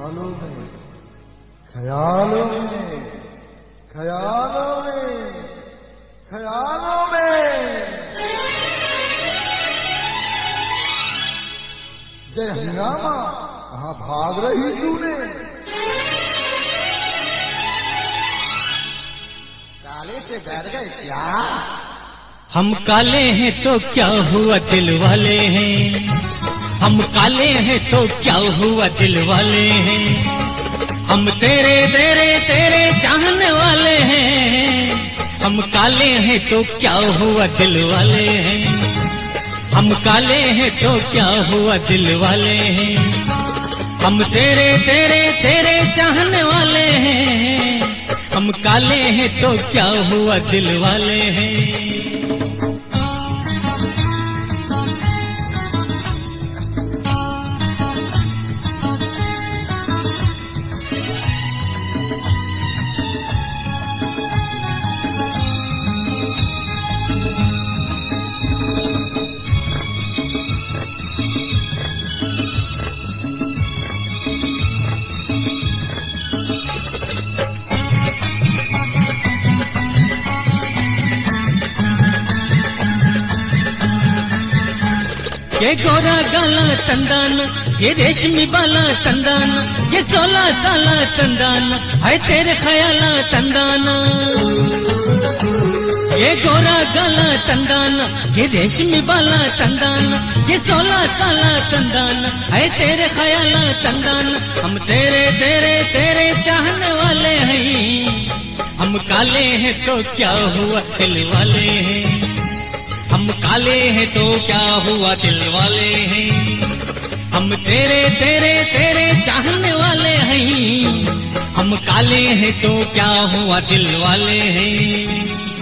ख्यालों में ख्यालों में ख्यालों में ख्यालों में जय हंगामा कहाँ भाग रही तूने? काले से डर गए क्या? हम काले हैं तो क्या हुआ दिल वाले हैं, हम काले हैं तो क्या हुआ दिल वाले हैं, हम तेरे तेरे तेरे चाहने वाले हैं। हम काले हैं तो क्या हुआ दिल वाले हैं, हम काले हैं तो क्या हुआ दिल वाले हैं, हम तेरे तेरे तेरे चाहने वाले हैं। हम काले हैं तो क्या हुआ दिल वाले हैं। ये गोरा गाला चंदन, ये रेशमी बाला चंदन, ये 16 साला चंदन है तेरे ख्याला चंदन। ये गोरा गाला चंदन, ये रेशमी बाला चंदन, ये 16 साला चंदन है तेरे ख्याला चंदन। हम तेरे तेरे तेरे चाहने वाले हैं। हम काले हैं तो क्या हुआ दिल वाले हैं, हम काले हैं तो क्या हुआ दिल वाले हैं। हम तेरे तेरे तेरे चाहने वाले हैं। हम काले हैं तो क्या हुआ दिल वाले हैं।